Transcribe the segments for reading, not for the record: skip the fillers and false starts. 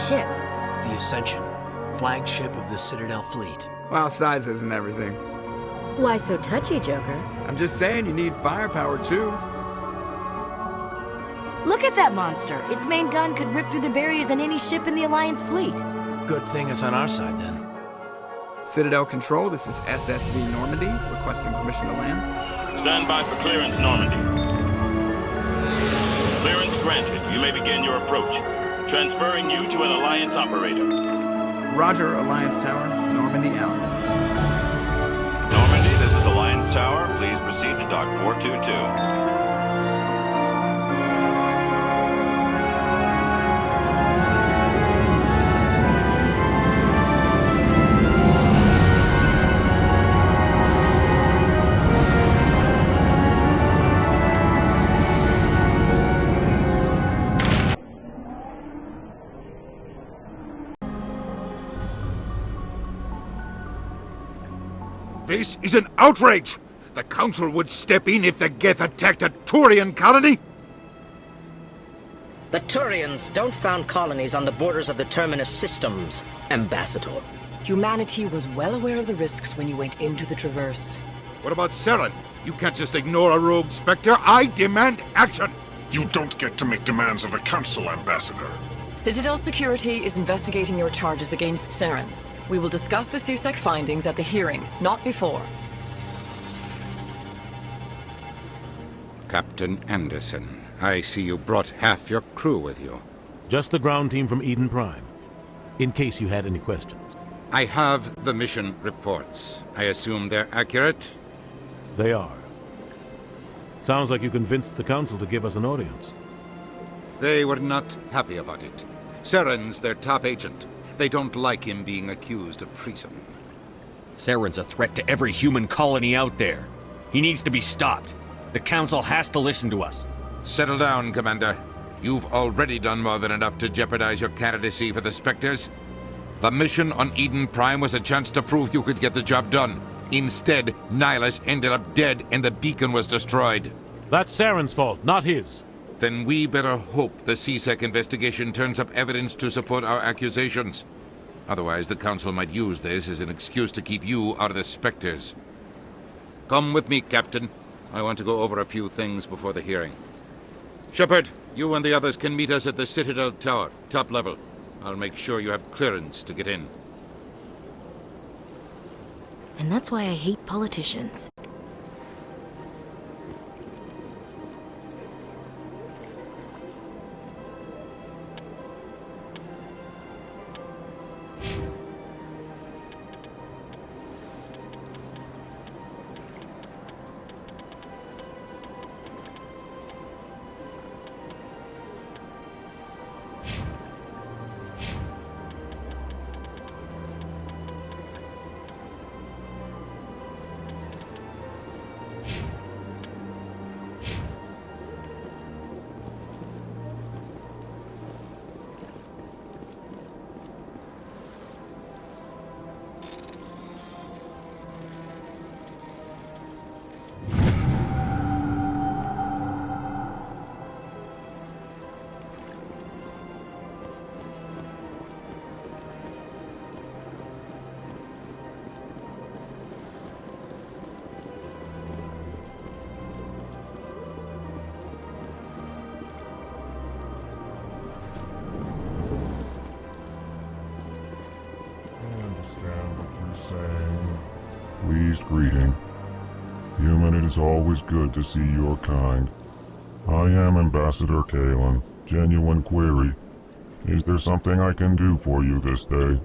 ship? The Ascension, flagship of the Citadel fleet. Well, sizes and everything. Why so touchy, Joker? I'm just saying you need firepower too. Look at that monster! Its main gun could rip through the barriers in any ship in the Alliance fleet. Good thing it's on our side, then. Citadel Control, this is SSV Normandy, requesting permission to land. Stand by for clearance, Normandy. Clearance granted. You may begin your approach. Transferring you to an Alliance operator. Roger, Alliance Tower. Normandy out. Normandy, this is Alliance Tower. Please proceed to Dock 422. This is an outrage! The Council would step in if the Geth attacked a Turian colony? The Turians don't found colonies on the borders of the Terminus systems, Ambassador. Humanity was well aware of the risks when you went into the Traverse. What about Saren? You can't just ignore a rogue Spectre. I demand action! You don't get to make demands of the Council, Ambassador. Citadel Security is investigating your charges against Saren. We will discuss the CSEC findings at the hearing, not before. Captain Anderson, I see you brought half your crew with you. Just the ground team from Eden Prime, in case you had any questions. I have the mission reports. I assume they're accurate? They are. Sounds like you convinced the Council to give us an audience. They were not happy about it. Saren's their top agent. They don't like him being accused of treason. Saren's a threat to every human colony out there. He needs to be stopped. The Council has to listen to us. Settle down, Commander. You've already done more than enough to jeopardize your candidacy for the Spectres. The mission on Eden Prime was a chance to prove you could get the job done. Instead, Nihilus ended up dead and the beacon was destroyed. That's Saren's fault, not his. Then we better hope the CSEC investigation turns up evidence to support our accusations. Otherwise, the Council might use this as an excuse to keep you out of the Spectres. Come with me, Captain. I want to go over a few things before the hearing. Shepard, you and the others can meet us at the Citadel Tower, top level. I'll make sure you have clearance to get in. And that's why I hate politicians. Pleased greeting. Human, it is always good to see your kind. I am Ambassador Kalen. Genuine query. Is there something I can do for you this day?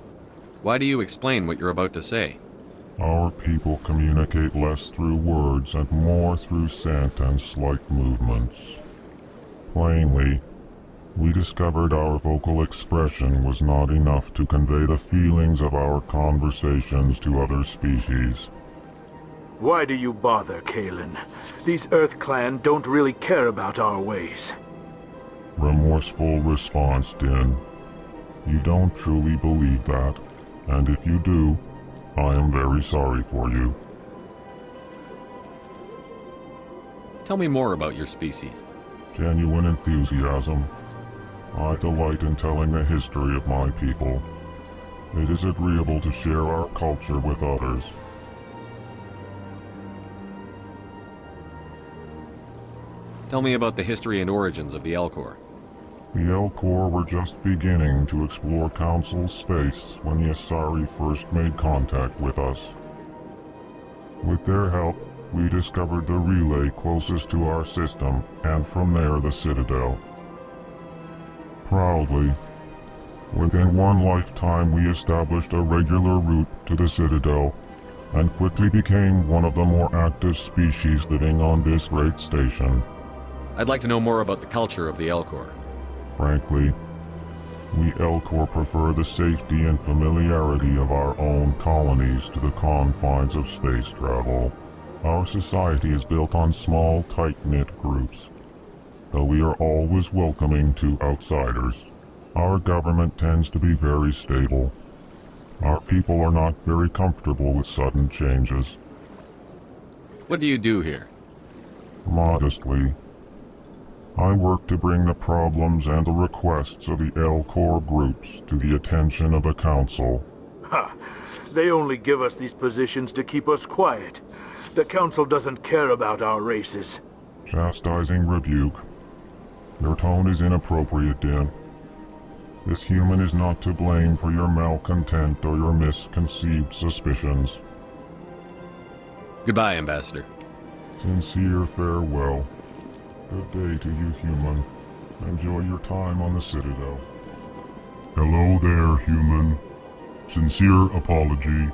Why do you explain what you're about to say? Our people communicate less through words and more through scent and slight movements. Plainly, we discovered our vocal expression was not enough to convey the feelings of our conversations to other species. Why do you bother, Kalen? These Earth Clan don't really care about our ways. Remorseful response, Din. You don't truly believe that, and if you do, I am very sorry for you. Tell me more about your species. Genuine enthusiasm. I delight in telling the history of my people. It is agreeable to share our culture with others. Tell me about the history and origins of the Elcor. The Elcor were just beginning to explore Council space when the Asari first made contact with us. With their help, we discovered the relay closest to our system, and from there the Citadel. Proudly, within one lifetime we established a regular route to the Citadel, and quickly became one of the more active species living on this great station. I'd like to know more about the culture of the Elcor. Frankly, we Elcor prefer the safety and familiarity of our own colonies to the confines of space travel. Our society is built on small, tight-knit groups, though we are always welcoming to outsiders. Our government tends to be very stable. Our people are not very comfortable with sudden changes. What do you do here? Modestly, I work to bring the problems and the requests of the Elcor groups to the attention of the Council. Ha! They only give us these positions to keep us quiet. The Council doesn't care about our races. Chastising rebuke. Your tone is inappropriate, Din. This human is not to blame for your malcontent or your misconceived suspicions. Goodbye, Ambassador. Sincere farewell. Good day to you, human. Enjoy your time on the Citadel. Hello there, human. Sincere apology,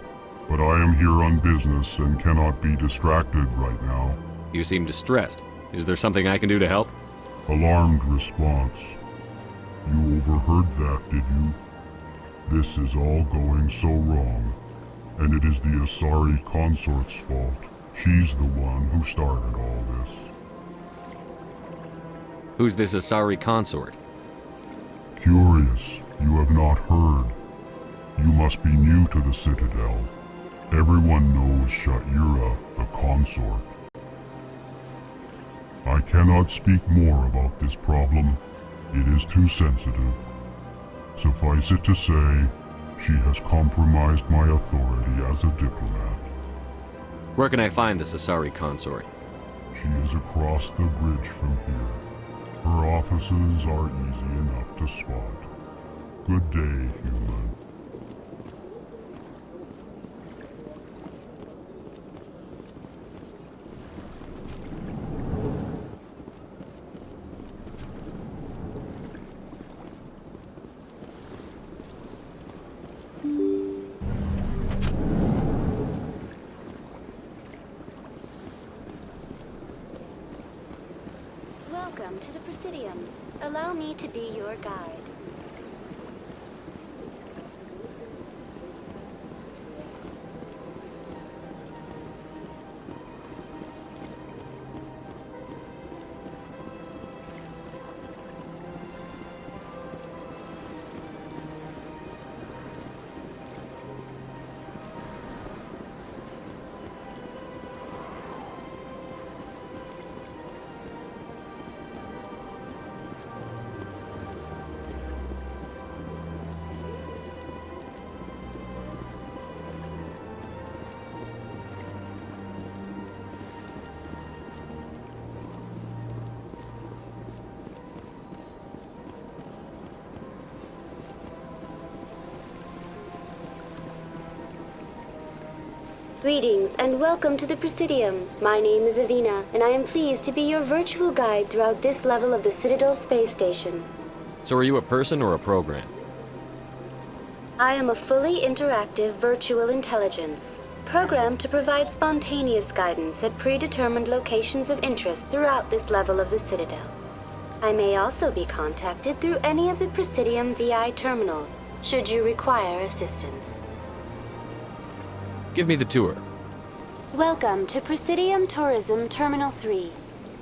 but I am here on business and cannot be distracted right now. You seem distressed. Is there something I can do to help? Alarmed response. You overheard that, did you? This is all going so wrong, and it is the Asari consort's fault. She's the one who started all this. Who's this Asari consort? Curious, you have not heard. You must be new to the Citadel. Everyone knows Sha'ira, the consort. I cannot speak more about this problem. It is too sensitive. Suffice it to say, she has compromised my authority as a diplomat. Where can I find this Asari consort? She is across the bridge from here. Her offices are easy enough to spot. Good day, human. Welcome to the Presidium. Allow me to be your guide. Greetings and welcome to the Presidium. My name is Avina, and I am pleased to be your virtual guide throughout this level of the Citadel space station. So are you a person or a program? I am a fully interactive virtual intelligence, programmed to provide spontaneous guidance at predetermined locations of interest throughout this level of the Citadel. I may also be contacted through any of the Presidium VI terminals, should you require assistance. Give me the tour. Welcome to Presidium Tourism Terminal 3.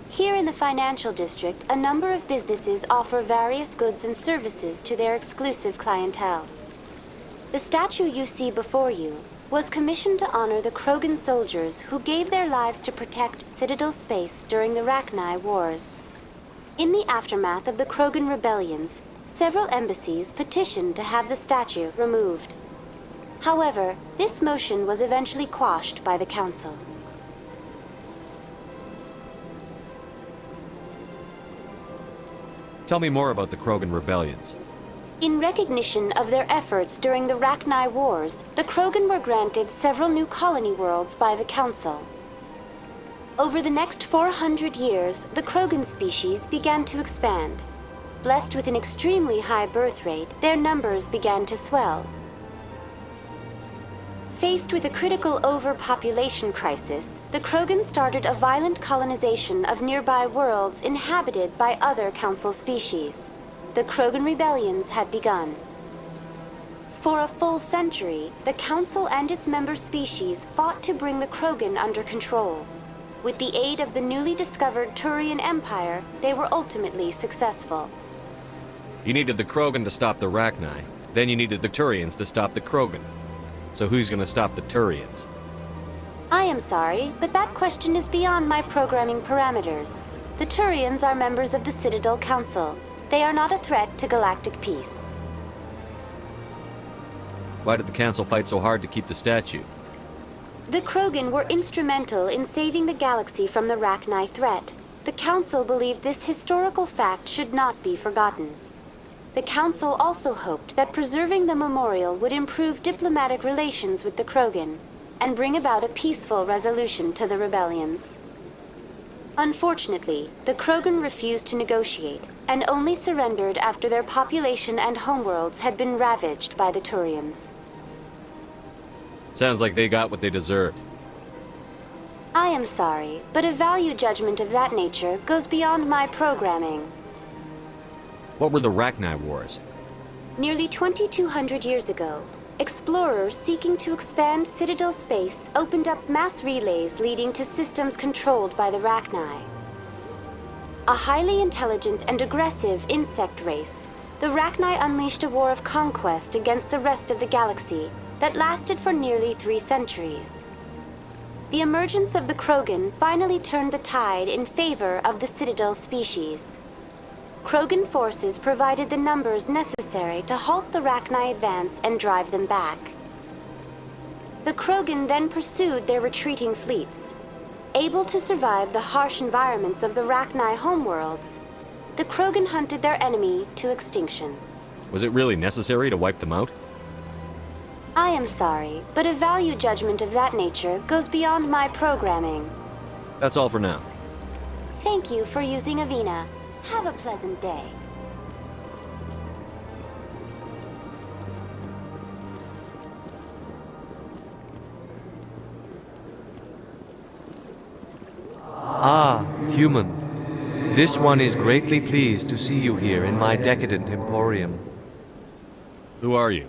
Here in the financial district, a number of businesses offer various goods and services to their exclusive clientele. The statue you see before you was commissioned to honor the Krogan soldiers who gave their lives to protect Citadel space during the Rachni Wars. In the aftermath of the Krogan rebellions, several embassies petitioned to have the statue removed. However, this motion was eventually quashed by the Council. Tell me more about the Krogan rebellions. In recognition of their efforts during the Rachni Wars, the Krogan were granted several new colony worlds by the Council. Over the next 400 years, the Krogan species began to expand. Blessed with an extremely high birth rate, their numbers began to swell. Faced with a critical overpopulation crisis, the Krogan started a violent colonization of nearby worlds inhabited by other Council species. The Krogan rebellions had begun. For a full century, the Council and its member species fought to bring the Krogan under control. With the aid of the newly discovered Turian Empire, they were ultimately successful. You needed the Krogan to stop the Rachni, then you needed the Turians to stop the Krogan. So who's gonna stop the Turians? I am sorry, but that question is beyond my programming parameters. The Turians are members of the Citadel Council. They are not a threat to galactic peace. Why did the Council fight so hard to keep the statue? The Krogan were instrumental in saving the galaxy from the Rachni threat. The Council believed this historical fact should not be forgotten. The Council also hoped that preserving the memorial would improve diplomatic relations with the Krogan and bring about a peaceful resolution to the rebellions. Unfortunately, the Krogan refused to negotiate and only surrendered after their population and homeworlds had been ravaged by the Turians. Sounds like they got what they deserved. I am sorry, but a value judgment of that nature goes beyond my programming. What were the Rachni Wars? Nearly 2,200 years ago, explorers seeking to expand Citadel space opened up mass relays leading to systems controlled by the Rachni. A highly intelligent and aggressive insect race, the Rachni unleashed a war of conquest against the rest of the galaxy that lasted for nearly 3 centuries. The emergence of the Krogan finally turned the tide in favor of the Citadel species. Krogan forces provided the numbers necessary to halt the Rachni advance and drive them back. The Krogan then pursued their retreating fleets. Able to survive the harsh environments of the Rachni homeworlds, the Krogan hunted their enemy to extinction. Was it really necessary to wipe them out? I am sorry, but a value judgment of that nature goes beyond my programming. That's all for now. Thank you for using Avina. Have a pleasant day. Ah, human. This one is greatly pleased to see you here in my decadent emporium. Who are you?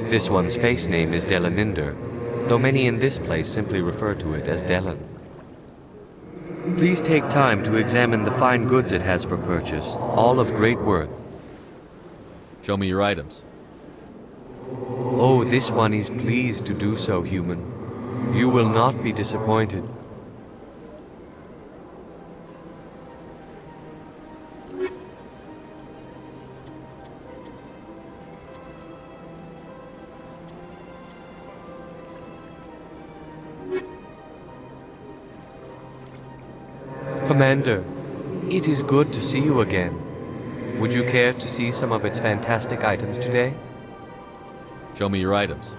This one's face name is Delaninder, though many in this place simply refer to it as Delan. Please take time to examine the fine goods it has for purchase, all of great worth. Show me your items. Oh, this one is pleased to do so, human. You will not be disappointed. Commander, it is good to see you again. Would you care to see some of its fantastic items today? Show me your items.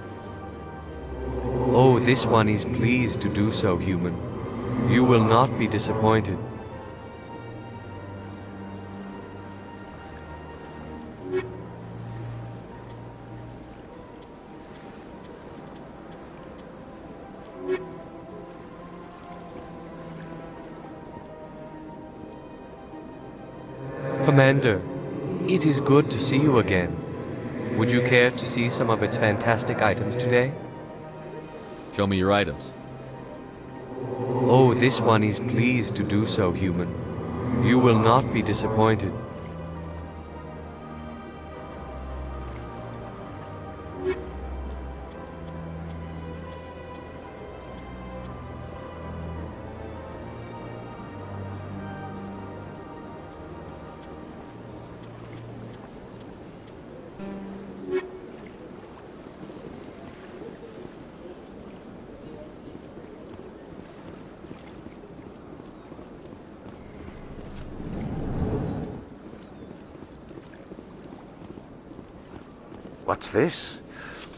Oh, this one is pleased to do so, human. You will not be disappointed. Commander, it is good to see you again. Would you care to see some of its fantastic items today? Show me your items. Oh, this one is pleased to do so, human. You will not be disappointed. What's this?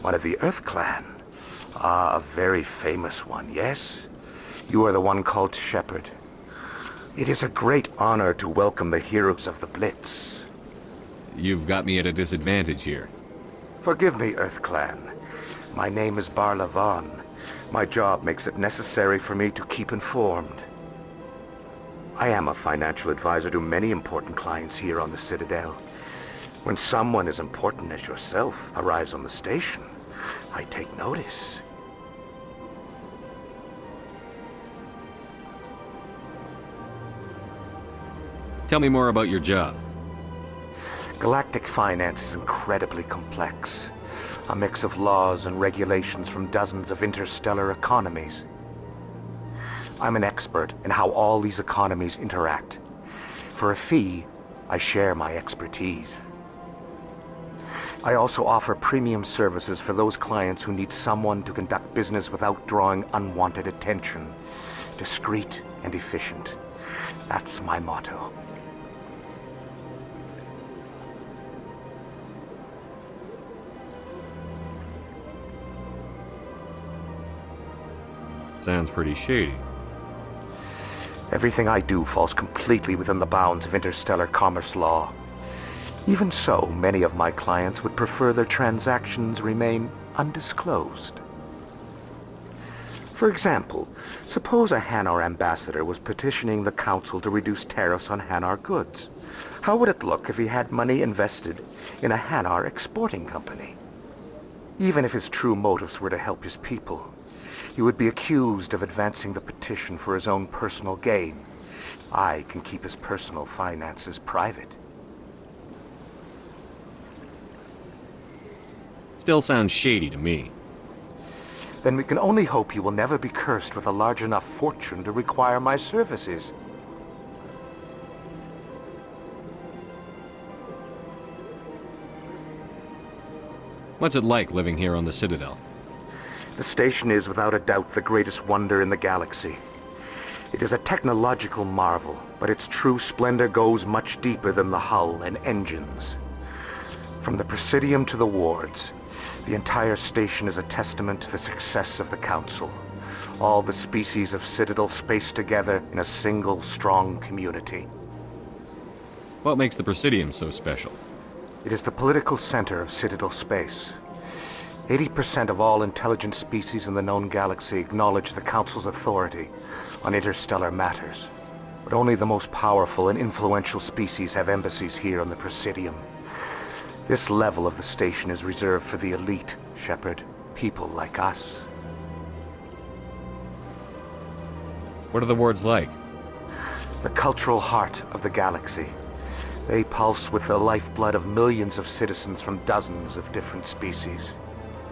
One of the Earth Clan. Ah, a very famous one, yes? You are the one called Shepherd. It is a great honor to welcome the heroes of the Blitz. You've got me at a disadvantage here. Forgive me, Earth Clan. My name is Barla Vaughn. My job makes it necessary for me to keep informed. I am a financial advisor to many important clients here on the Citadel. When someone as important as yourself arrives on the station, I take notice. Tell me more about your job. Galactic finance is incredibly complex. A mix of laws and regulations from dozens of interstellar economies. I'm an expert in how all these economies interact. For a fee, I share my expertise. I also offer premium services for those clients who need someone to conduct business without drawing unwanted attention. Discreet and efficient. That's my motto. Sounds pretty shady. Everything I do falls completely within the bounds of interstellar commerce law. Even so, many of my clients would prefer their transactions remain undisclosed. For example, suppose a Hanar ambassador was petitioning the Council to reduce tariffs on Hanar goods. How would it look if he had money invested in a Hanar exporting company? Even if his true motives were to help his people, he would be accused of advancing the petition for his own personal gain. I can keep his personal finances private. Still sounds shady to me. Then we can only hope you will never be cursed with a large enough fortune to require my services. What's it like living here on the Citadel? The station is without a doubt the greatest wonder in the galaxy. It is a technological marvel, but its true splendor goes much deeper than the hull and engines. From the Presidium to the wards, the entire station is a testament to the success of the Council. All the species of Citadel spaced together in a single strong community. What makes the Presidium so special? It is the political center of Citadel space. 80% of all intelligent species in the known galaxy acknowledge the Council's authority on interstellar matters. But only the most powerful and influential species have embassies here on the Presidium. This level of the station is reserved for the elite, Shepard. People like us. What are the wards like? The cultural heart of the galaxy. They pulse with the lifeblood of millions of citizens from dozens of different species.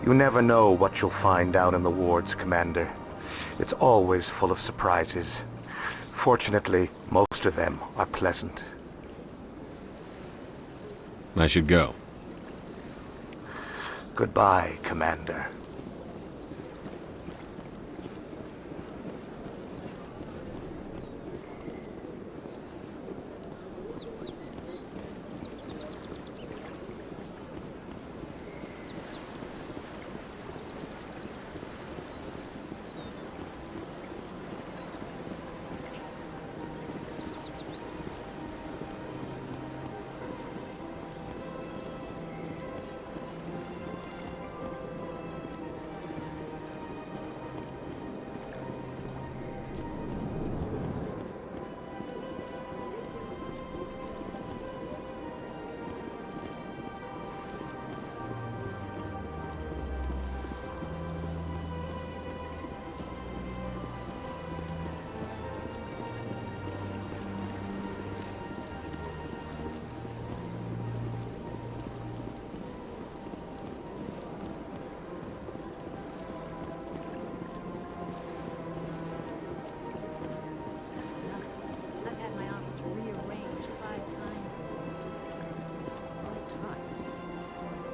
You never know what you'll find down in the wards, Commander. It's always full of surprises. Fortunately, most of them are pleasant. I should go. Goodbye, Commander.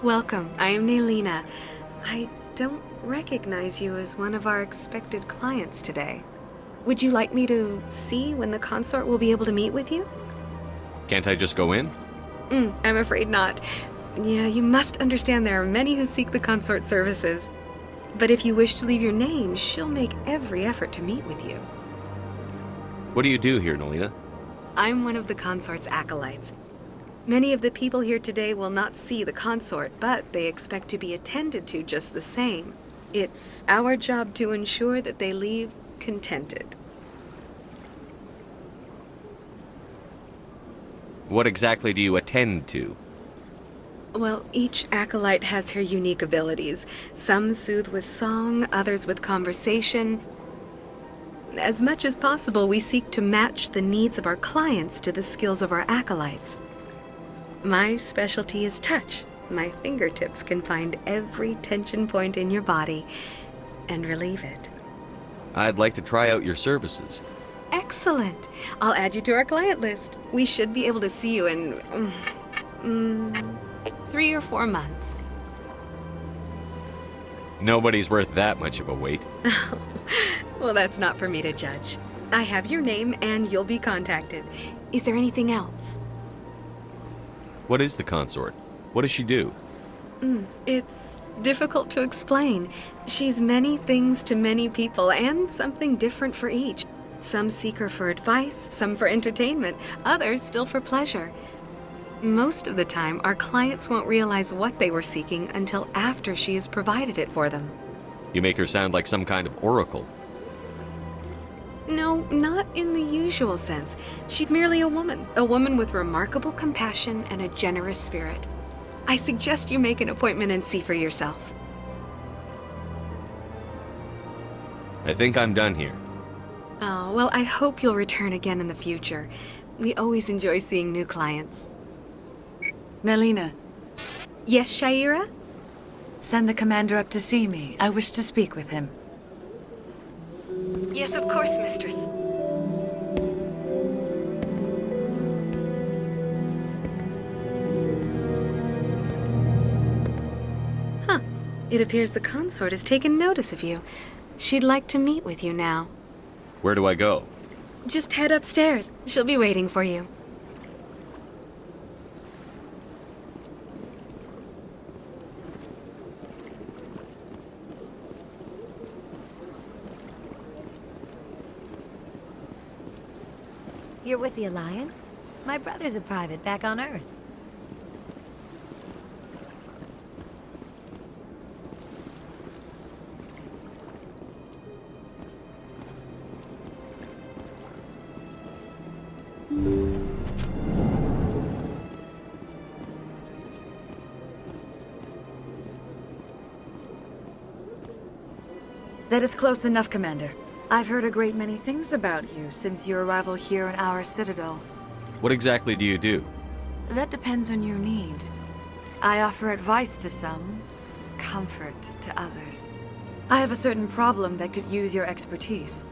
Welcome, I am Naylina. I don't recognize you as one of our expected clients today. Would you like me to see when the consort will be able to meet with you? Can't I just go in? I'm afraid not. Yeah, you must understand there are many who seek the consort services. But if you wish to leave your name, she'll make every effort to meet with you. What do you do here, Nelina? I'm one of the consort's acolytes. Many of the people here today will not see the consort, but they expect to be attended to just the same. It's our job to ensure that they leave contented. What exactly do you attend to? Well, each acolyte has her unique abilities. Some soothe with song, others with conversation. As much as possible, we seek to match the needs of our clients to the skills of our acolytes. My specialty is touch. My fingertips can find every tension point in your body and relieve it. I'd like to try out your services. Excellent. I'll add you to our client list. We should be able to see you in 3 or 4 months. Nobody's worth that much of a wait. Well, that's not for me to judge. I have your name and you'll be contacted. Is there anything else? What is the consort? What does she do? It's difficult to explain. She's many things to many people and something different for each. Some seek her for advice, some for entertainment, others still for pleasure. Most of the time, our clients won't realize what they were seeking until after she has provided it for them. You make her sound like some kind of oracle. No, not in the usual sense. She's merely a woman with remarkable compassion and a generous spirit. I suggest you make an appointment and see for yourself. I think I'm done here. Oh, well, I hope you'll return again in the future. We always enjoy seeing new clients. Nelina. Yes, Shaira? Send the commander up to see me. I wish to speak with him. Yes, of course, mistress. Huh. It appears the consort has taken notice of you. She'd like to meet with you now. Where do I go? Just head upstairs. She'll be waiting for you. You're with the Alliance? My brother's a private back on Earth. That is close enough, Commander. I've heard a great many things about you since your arrival here in our Citadel. What exactly do you do? That depends on your needs. I offer advice to some, comfort to others. I have a certain problem that could use your expertise.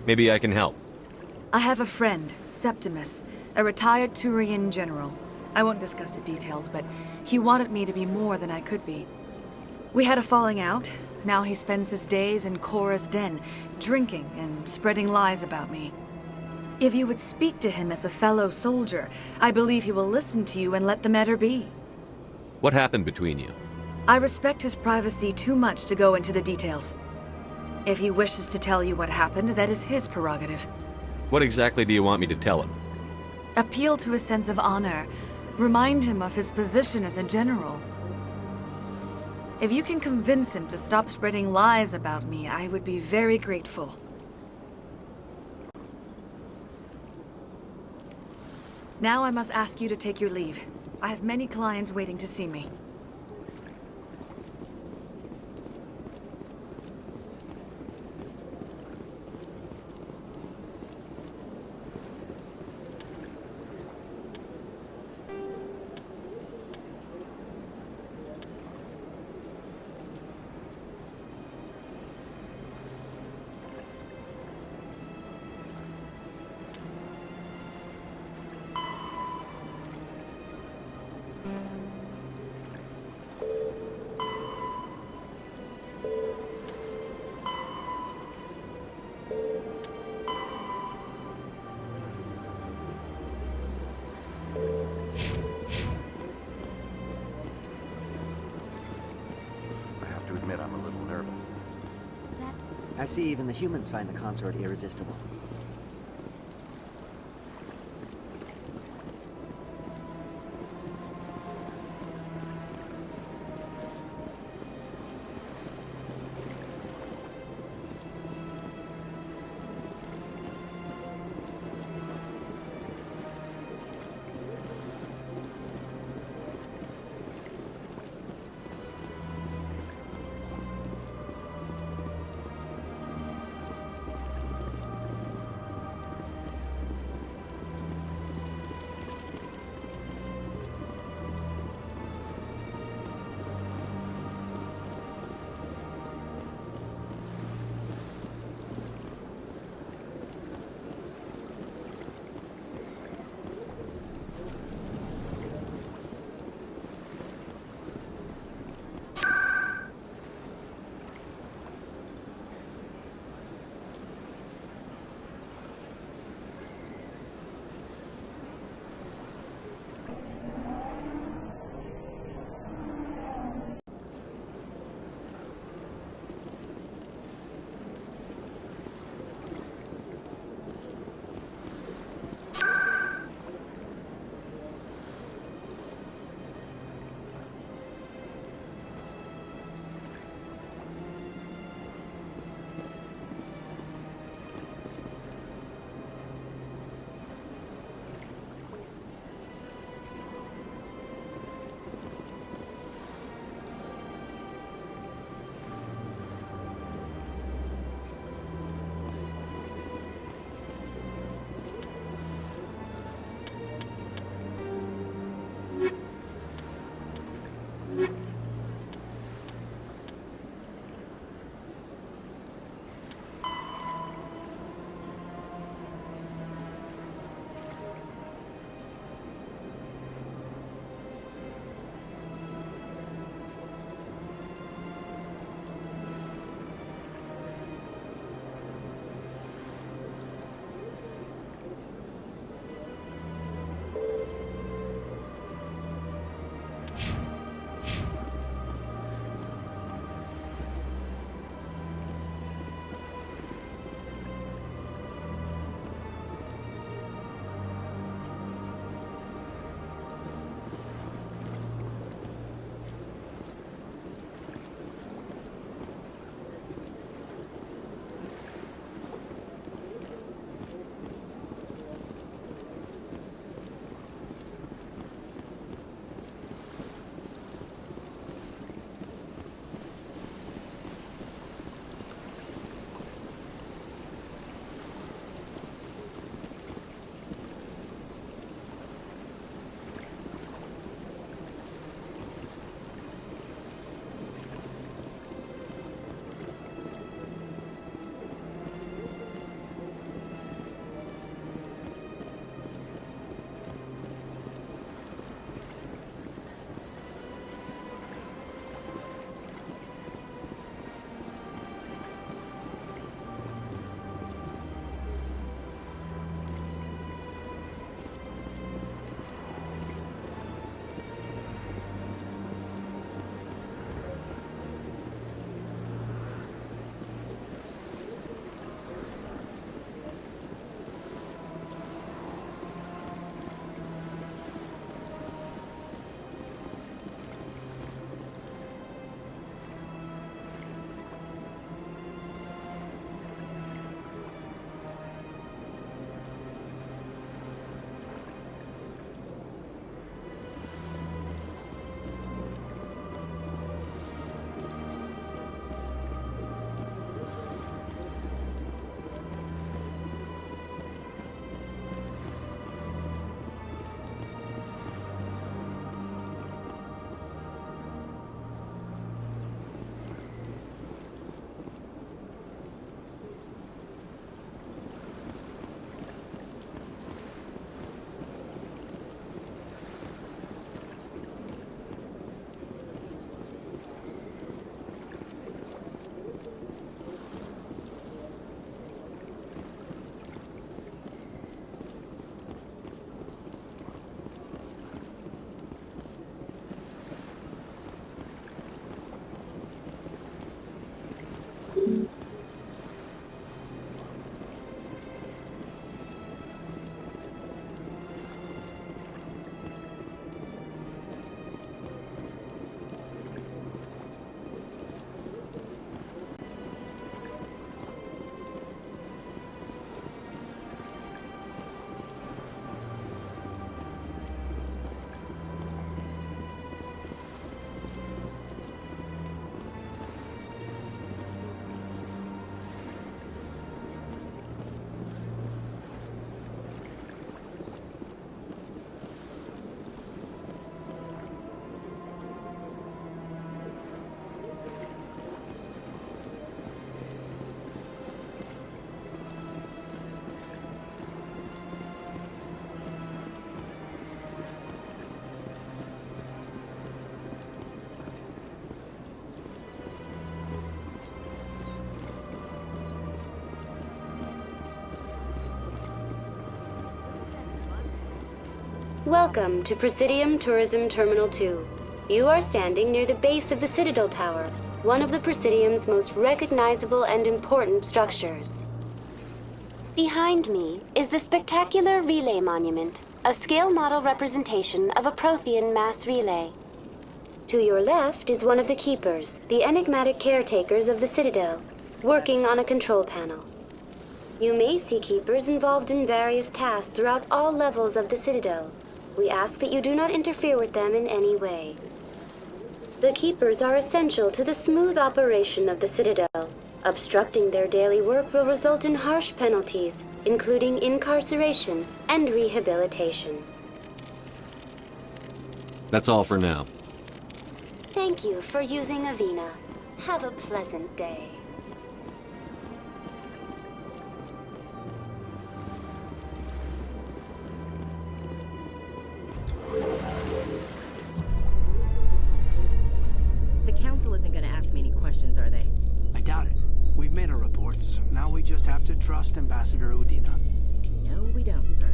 Maybe I can help. I have a friend, Septimus, a retired Turian general. I won't discuss the details, but he wanted me to be more than I could be. We had a falling out. Now he spends his days in Korra's den, drinking and spreading lies about me. If you would speak to him as a fellow soldier, I believe he will listen to you and let the matter be. What happened between you? I respect his privacy too much to go into the details. If he wishes to tell you what happened, that is his prerogative. What exactly do you want me to tell him? Appeal to his sense of honor. Remind him of his position as a general. If you can convince him to stop spreading lies about me, I would be very grateful. Now I must ask you to take your leave. I have many clients waiting to see me. see even the humans find the consort irresistible. Welcome to Presidium Tourism Terminal 2. You are standing near the base of the Citadel Tower, one of the Presidium's most recognizable and important structures. Behind me is the spectacular Relay Monument, a scale model representation of a Prothean mass relay. To your left is one of the Keepers, the enigmatic caretakers of the Citadel, working on a control panel. You may see Keepers involved in various tasks throughout all levels of the Citadel. We ask that you do not interfere with them in any way. The Keepers are essential to the smooth operation of the Citadel. Obstructing their daily work will result in harsh penalties, including incarceration and rehabilitation. That's all for now. Thank you for using Avina. Have a pleasant day. The council isn't going to ask me any questions, are they? I doubt it. We've made our reports. Now we just have to trust Ambassador Udina. No, we don't, sir.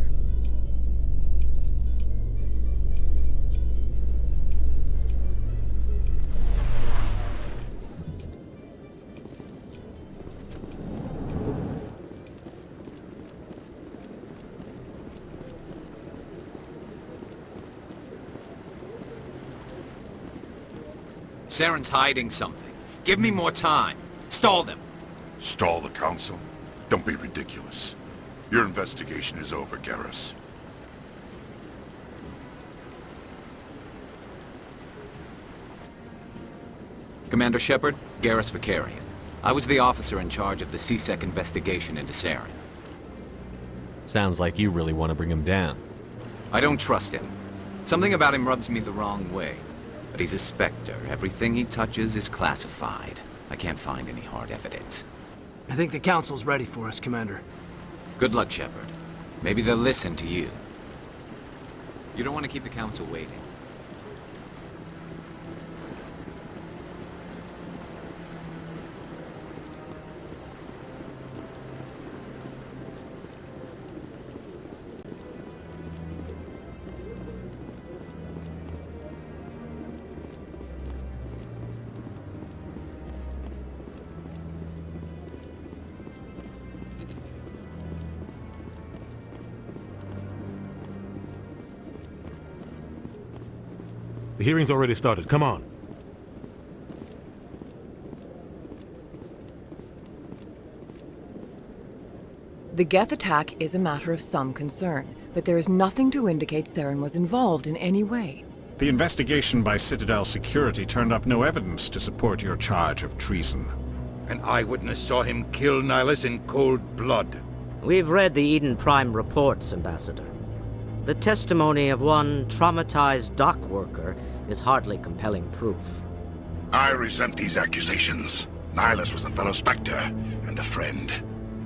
Saren's hiding something. Give me more time. Stall them. Stall the council? Don't be ridiculous. Your investigation is over, Garrus. Commander Shepard, Garrus Vicarian. I was the officer in charge of the CSEC investigation into Saren. Sounds like you really want to bring him down. I don't trust him. Something about him rubs me the wrong way. But he's a Spectre. Everything he touches is classified. I can't find any hard evidence. I think the council's ready for us, Commander. Good luck, Shepard. Maybe they'll listen to you. You don't want to keep the council waiting. The hearing's already started. Come on. The Geth attack is a matter of some concern, but there is nothing to indicate Saren was involved in any way. The investigation by Citadel Security turned up no evidence to support your charge of treason. An eyewitness saw him kill Nihilus in cold blood. We've read the Eden Prime reports, Ambassador. The testimony of one traumatized dock worker is hardly compelling proof. I resent these accusations. Nihilus was a fellow Spectre and a friend.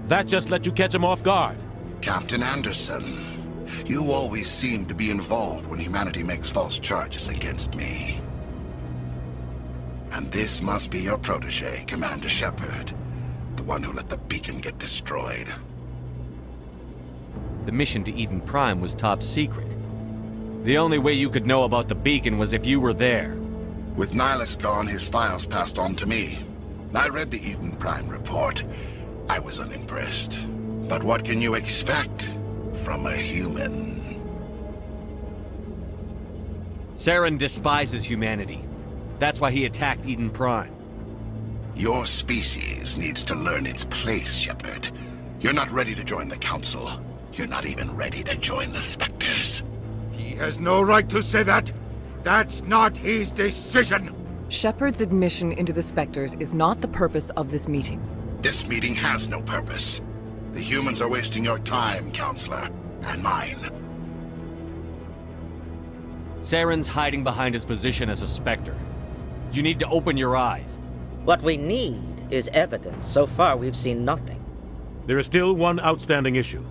That just let you catch him off guard. Captain Anderson, you always seem to be involved when humanity makes false charges against me. And this must be your protege, Commander Shepard, the one who let the beacon get destroyed. The mission to Eden Prime was top secret. The only way you could know about the beacon was if you were there. With Nihilus gone, his files passed on to me. I read the Eden Prime report. I was unimpressed. But what can you expect from a human? Saren despises humanity. That's why he attacked Eden Prime. Your species needs to learn its place, Shepard. You're not ready to join the Council. You're not even ready to join the Spectres. He has no right to say that. That's not his decision. Shepard's admission into the Spectres is not the purpose of this meeting. This meeting has no purpose. The humans are wasting your time, Counselor, and mine. Saren's hiding behind his position as a Spectre. You need to open your eyes. What we need is evidence. So far, we've seen nothing. There is still one outstanding issue.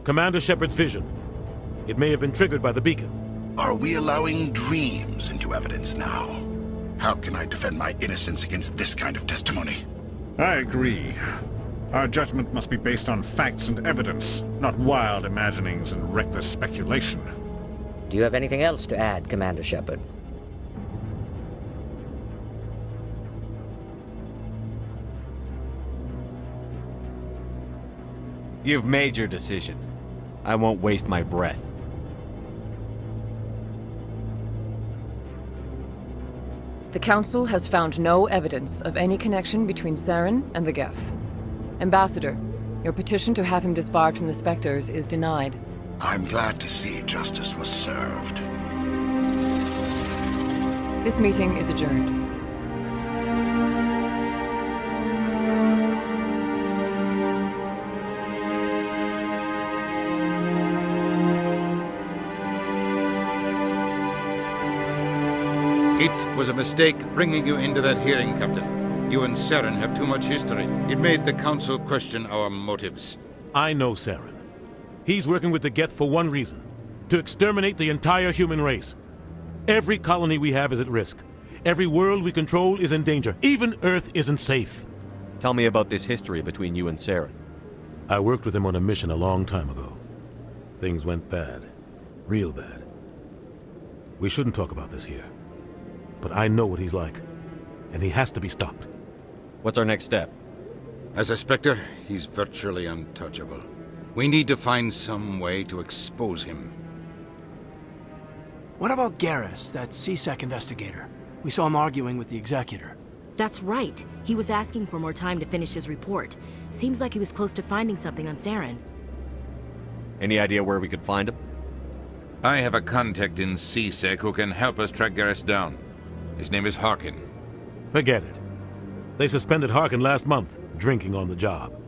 Commander Shepard's vision. It may have been triggered by the beacon. Are we allowing dreams into evidence now? How can I defend my innocence against this kind of testimony? I agree. Our judgment must be based on facts and evidence, not wild imaginings and reckless speculation. Do you have anything else to add, Commander Shepard? You've made your decision. I won't waste my breath. The Council has found no evidence of any connection between Saren and the Geth. Ambassador, your petition to have him disbarred from the Spectres is denied. I'm glad to see justice was served. This meeting is adjourned. It was a mistake bringing you into that hearing, Captain. You and Saren have too much history. It made the Council question our motives. I know Saren. He's working with the Geth for one reason: to exterminate the entire human race. Every colony we have is at risk. Every world we control is in danger. Even Earth isn't safe. Tell me about this history between you and Saren. I worked with him on a mission a long time ago. Things went bad. Real bad. We shouldn't talk about this here. But I know what he's like, and he has to be stopped. What's our next step? As a Spectre, he's virtually untouchable. We need to find some way to expose him. What about Garrus, that CSEC investigator? We saw him arguing with the Executor. That's right. He was asking for more time to finish his report. Seems like he was close to finding something on Saren. Any idea where we could find him? I have a contact in CSEC who can help us track Garrus down. His name is Harkin. Forget it. They suspended Harkin last month, drinking on the job.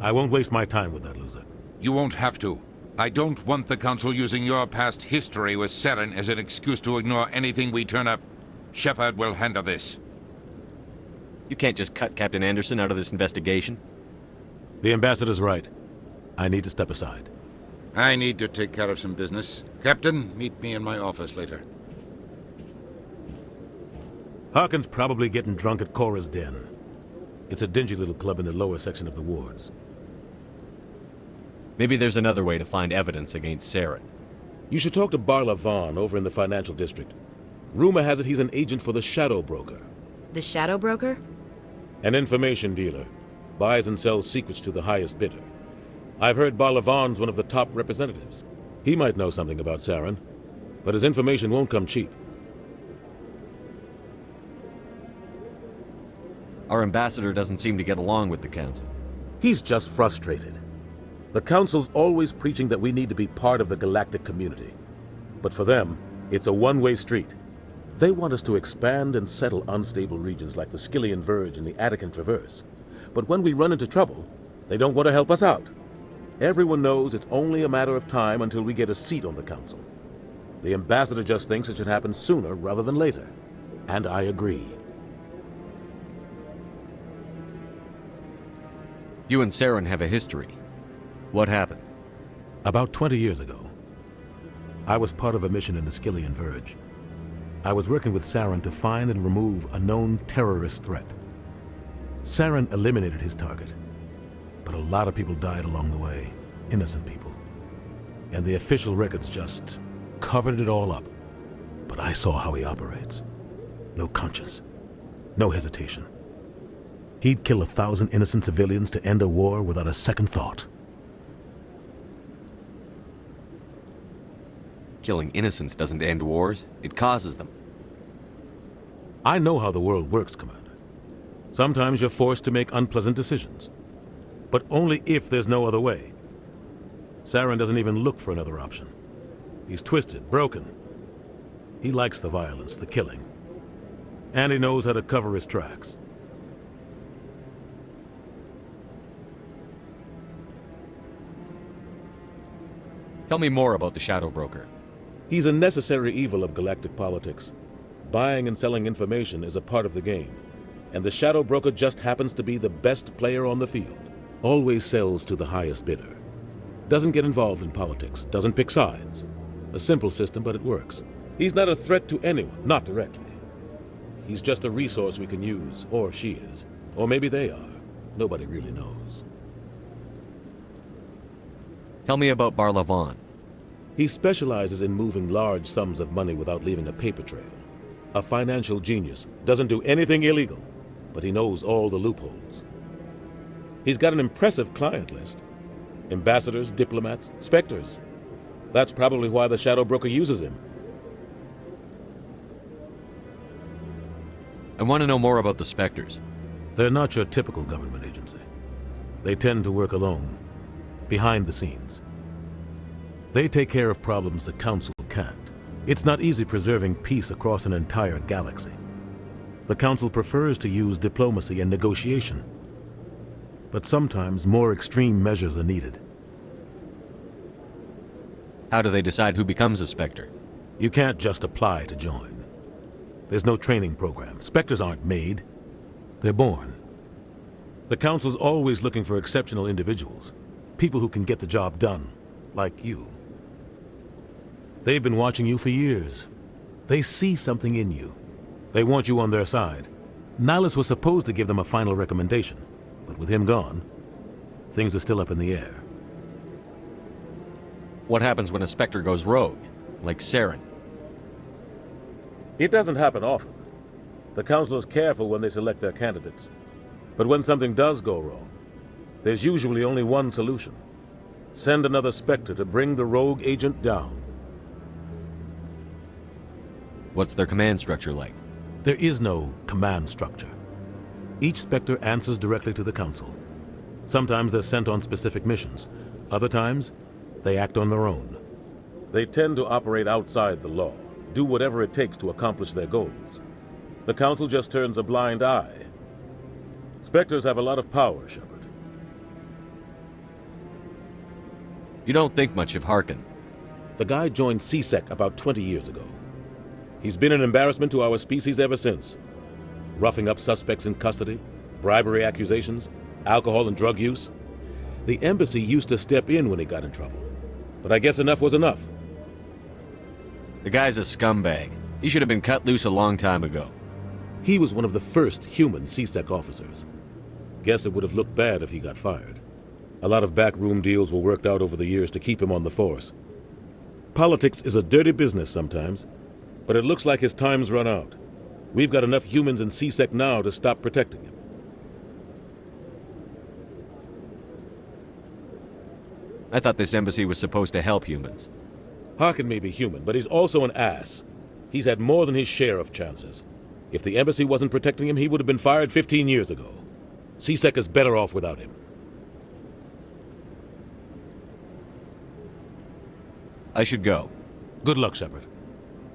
I won't waste my time with that loser. You won't have to. I don't want the Council using your past history with Saren as an excuse to ignore anything we turn up. Shepard will handle this. You can't just cut Captain Anderson out of this investigation. The Ambassador's right. I need to step aside. I need to take care of some business. Captain, meet me in my office later. Harkin's probably getting drunk at Cora's Den. It's a dingy little club in the lower section of the wards. Maybe there's another way to find evidence against Saren. You should talk to Barla Vaughn over in the financial district. Rumor has it he's an agent for the Shadow Broker. The Shadow Broker? An information dealer. Buys and sells secrets to the highest bidder. I've heard Barla Vaughn's one of the top representatives. He might know something about Saren, but his information won't come cheap. Our ambassador doesn't seem to get along with the Council. He's just frustrated. The Council's always preaching that we need to be part of the galactic community. But for them, it's a one-way street. They want us to expand and settle unstable regions like the Skillian Verge and the Attican Traverse. But when we run into trouble, they don't want to help us out. Everyone knows it's only a matter of time until we get a seat on the Council. The ambassador just thinks it should happen sooner rather than later. And I agree. You and Saren have a history. What happened? About 20 years ago, I was part of a mission in the Skillian Verge. I was working with Saren to find and remove a known terrorist threat. Saren eliminated his target, but a lot of people died along the way, innocent people. And the official records just covered it all up. But I saw how he operates. No conscience, no hesitation. He'd kill 1,000 innocent civilians to end a war without a second thought. Killing innocents doesn't end wars, it causes them. I know how the world works, Commander. Sometimes you're forced to make unpleasant decisions. But only if there's no other way. Saren doesn't even look for another option. He's twisted, broken. He likes the violence, the killing. And he knows how to cover his tracks. Tell me more about the Shadow Broker. He's a necessary evil of galactic politics. Buying and selling information is a part of the game. And the Shadow Broker just happens to be the best player on the field. Always sells to the highest bidder. Doesn't get involved in politics, doesn't pick sides. A simple system, but it works. He's not a threat to anyone, not directly. He's just a resource we can use, or she is. Or maybe they are. Nobody really knows. Tell me about Barla Vaughn. He specializes in moving large sums of money without leaving a paper trail. A financial genius, doesn't do anything illegal, but he knows all the loopholes. He's got an impressive client list. Ambassadors, diplomats, specters. That's probably why the Shadow Broker uses him. I want to know more about the Spectres. They're not your typical government agency. They tend to work alone, behind the scenes. They take care of problems the Council can't. It's not easy preserving peace across an entire galaxy. The Council prefers to use diplomacy and negotiation. But sometimes more extreme measures are needed. How do they decide who becomes a Spectre? You can't just apply to join. There's no training program. Spectres aren't made. They're born. The Council's always looking for exceptional individuals. People who can get the job done, like you. They've been watching you for years. They see something in you. They want you on their side. Nihilus was supposed to give them a final recommendation, but with him gone, things are still up in the air. What happens when a Spectre goes rogue, like Saren? It doesn't happen often. The Council is careful when they select their candidates. But when something does go wrong, there's usually only one solution. Send another Spectre to bring the rogue agent down. What's their command structure like? There is no command structure. Each Spectre answers directly to the Council. Sometimes they're sent on specific missions. Other times, they act on their own. They tend to operate outside the law, do whatever it takes to accomplish their goals. The Council just turns a blind eye. Spectres have a lot of power, Shepard. You don't think much of Harkin. The guy joined CSEC about 20 years ago. He's been an embarrassment to our species ever since. Roughing up suspects in custody, bribery accusations, alcohol and drug use. The embassy used to step in when he got in trouble. But I guess enough was enough. The guy's a scumbag. He should have been cut loose a long time ago. He was one of the first human CSEC officers. Guess it would have looked bad if he got fired. A lot of backroom deals were worked out over the years to keep him on the force. Politics is a dirty business sometimes, but it looks like his time's run out. We've got enough humans in CSEC now to stop protecting him. I thought this embassy was supposed to help humans. Harkin may be human, but he's also an ass. He's had more than his share of chances. If the embassy wasn't protecting him, he would have been fired 15 years ago. CSEC is better off without him. I should go. Good luck, Shepard.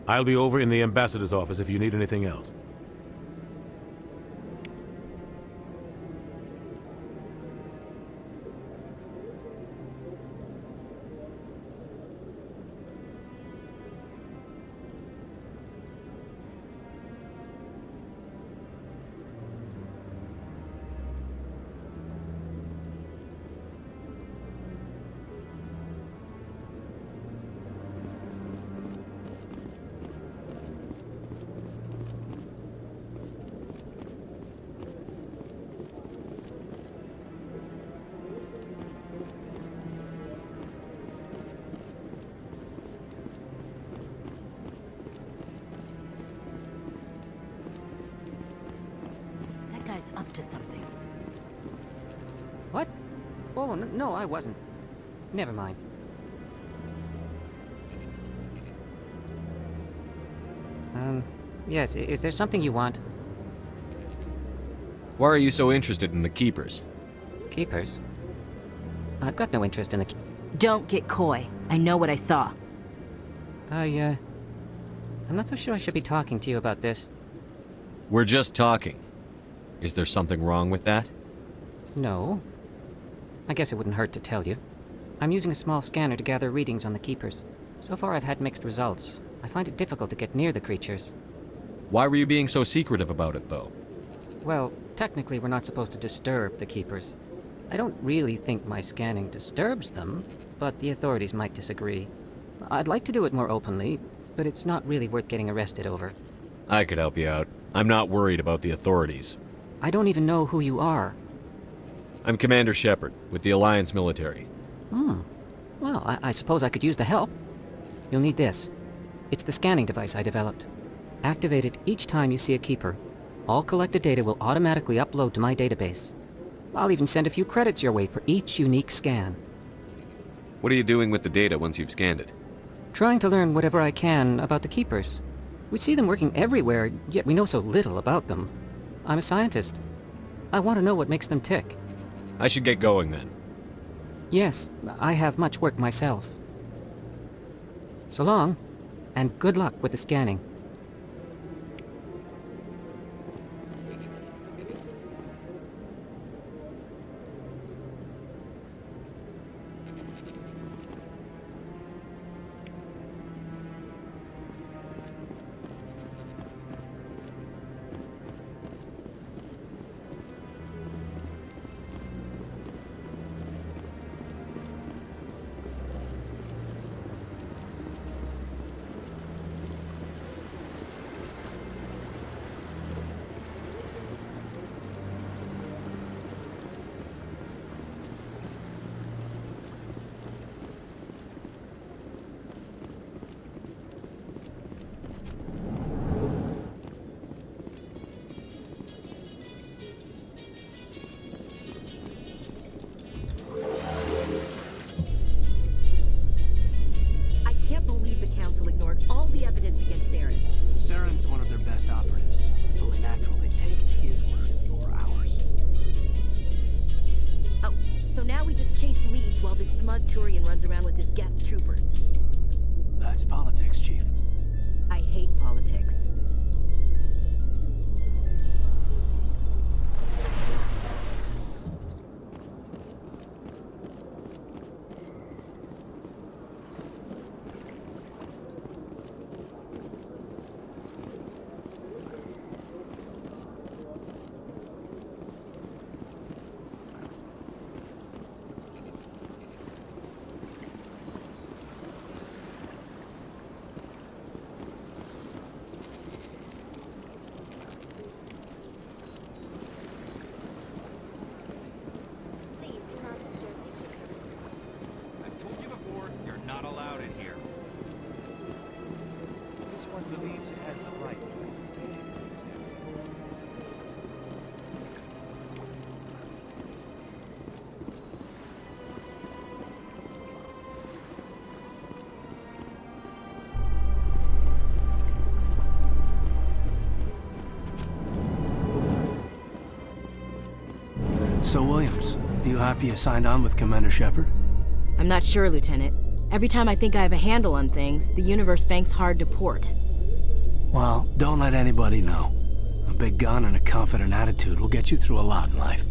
I'll be over in the ambassador's office if you need anything else. Up to something. What? Oh, no, I wasn't. Never mind. Yes, is there something you want? Why are you so interested in the Keepers? Keepers? I've got no interest in the... Don't get coy. I know what I saw. I'm not so sure I should be talking to you about this. We're just talking. Is there something wrong with that? No. I guess it wouldn't hurt to tell you. I'm using a small scanner to gather readings on the Keepers. So far I've had mixed results. I find it difficult to get near the creatures. Why were you being so secretive about it, though? Well, technically we're not supposed to disturb the Keepers. I don't really think my scanning disturbs them, but the authorities might disagree. I'd like to do it more openly, but it's not really worth getting arrested over. I could help you out. I'm not worried about the authorities. I don't even know who you are. I'm Commander Shepard, with the Alliance military. Well, I suppose I could use the help. You'll need this. It's the scanning device I developed. Activate it each time you see a keeper. All collected data will automatically upload to my database. I'll even send a few credits your way for each unique scan. What are you doing with the data once you've scanned it? Trying to learn whatever I can about the keepers. We see them working everywhere, yet we know so little about them. I'm a scientist. I want to know what makes them tick. I should get going then. Yes, I have much work myself. So long, and good luck with the scanning. ignored all the evidence against Saren. Saren's one of their best operatives. It's only natural they take his word over ours. Oh, so now we just chase leads while this smug Turian runs around with his Geth troopers. That's politics, Chief. I hate politics. So, Williams, you happy you signed on with Commander Shepard? I'm not sure, Lieutenant. Every time I think I have a handle on things, the universe banks hard to port. Well, don't let anybody know. A big gun and a confident attitude will get you through a lot in life.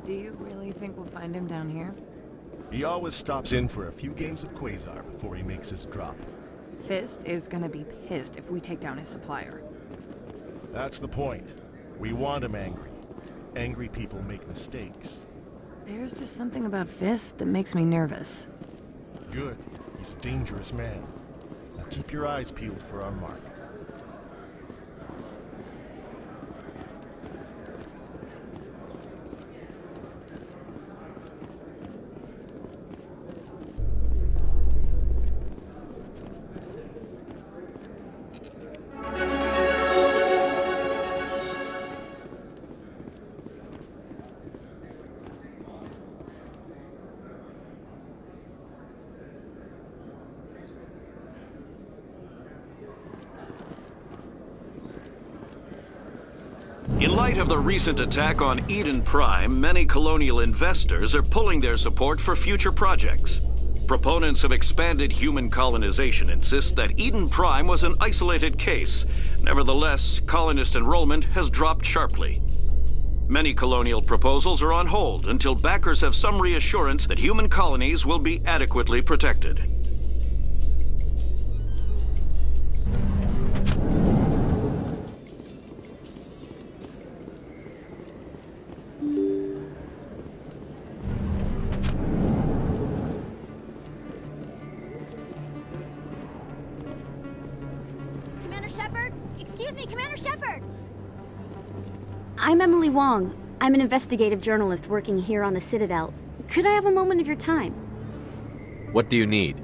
Do you really think we'll find him down here? He always stops in for a few games of Quasar before he makes his drop. Fist is gonna be pissed if we take down his supplier. That's the point. We want him angry. Angry people make mistakes. There's just something about Fist that makes me nervous. Good. He's a dangerous man. Now keep your eyes peeled for our mark. In light of the recent attack on Eden Prime, many colonial investors are pulling their support for future projects. Proponents of expanded human colonization insist that Eden Prime was an isolated case. Nevertheless, colonist enrollment has dropped sharply. Many colonial proposals are on hold until backers have some reassurance that human colonies will be adequately protected. Shepard? Excuse me, Commander Shepard! I'm Emily Wong. I'm an investigative journalist working here on the Citadel. Could I have a moment of your time? What do you need?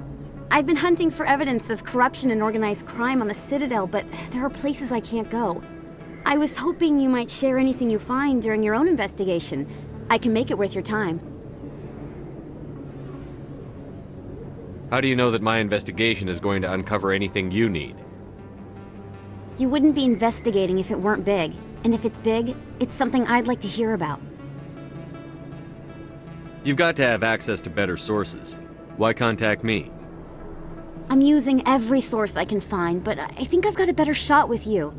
I've been hunting for evidence of corruption and organized crime on the Citadel, but there are places I can't go. I was hoping you might share anything you find during your own investigation. I can make it worth your time. How do you know that my investigation is going to uncover anything you need? You wouldn't be investigating if it weren't big. And if it's big, it's something I'd like to hear about. You've got to have access to better sources. Why contact me? I'm using every source I can find, but I think I've got a better shot with you.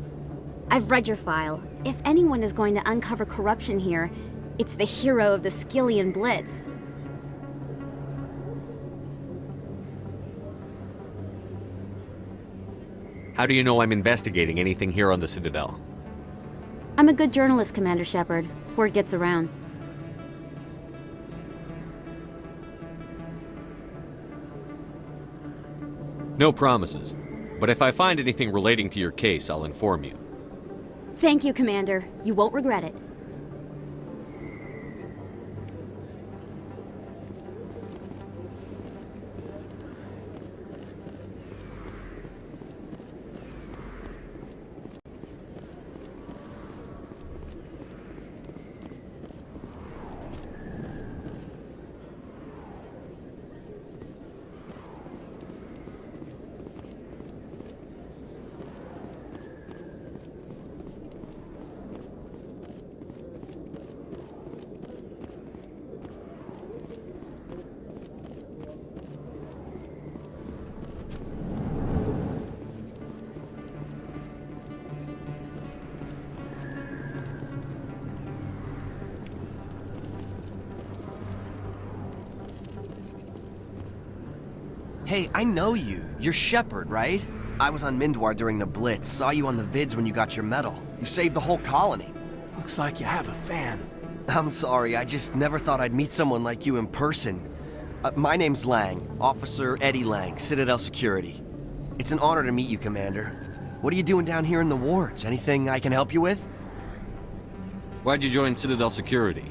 I've read your file. If anyone is going to uncover corruption here, it's the hero of the Skillian Blitz. How do you know I'm investigating anything here on the Citadel? I'm a good journalist, Commander Shepard. Word gets around. No promises, but if I find anything relating to your case, I'll inform you. Thank you, Commander. You won't regret it. Hey, I know you. You're Shepard, right? I was on Mindwar during the Blitz, saw you on the vids when you got your medal. You saved the whole colony. Looks like you have a fan. I'm sorry, I just never thought I'd meet someone like you in person. My name's Lang, Officer Eddie Lang, Citadel Security. It's an honor to meet you, Commander. What are you doing down here in the wards? Anything I can help you with? Why'd you join Citadel Security?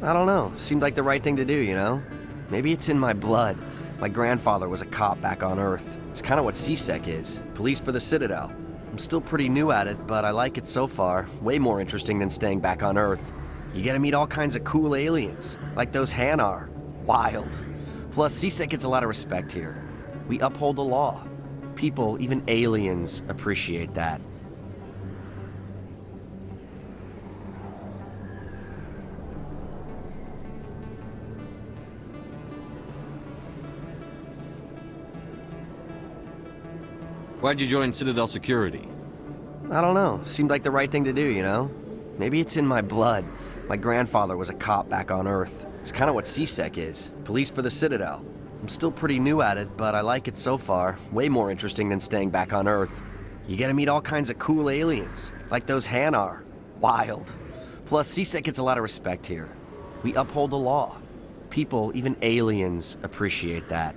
I don't know. Seemed like the right thing to do, you know? Maybe it's in my blood. My grandfather was a cop back on Earth. It's kind of what CSEC is. Police for the Citadel. I'm still pretty new at it, but I like it so far. Way more interesting than staying back on Earth. You get to meet all kinds of cool aliens, like those Hanar. Wild. Plus, CSEC gets a lot of respect here. We uphold the law. People, even aliens, appreciate that. Why'd you join Citadel Security? I don't know. Seemed like the right thing to do, you know? Maybe it's in my blood. My grandfather was a cop back on Earth. It's kind of what CSEC is. Police for the Citadel. I'm still pretty new at it, but I like it so far. Way more interesting than staying back on Earth. You get to meet all kinds of cool aliens, like those Hanar. Wild. Plus, CSEC gets a lot of respect here. We uphold the law. People, even aliens, appreciate that.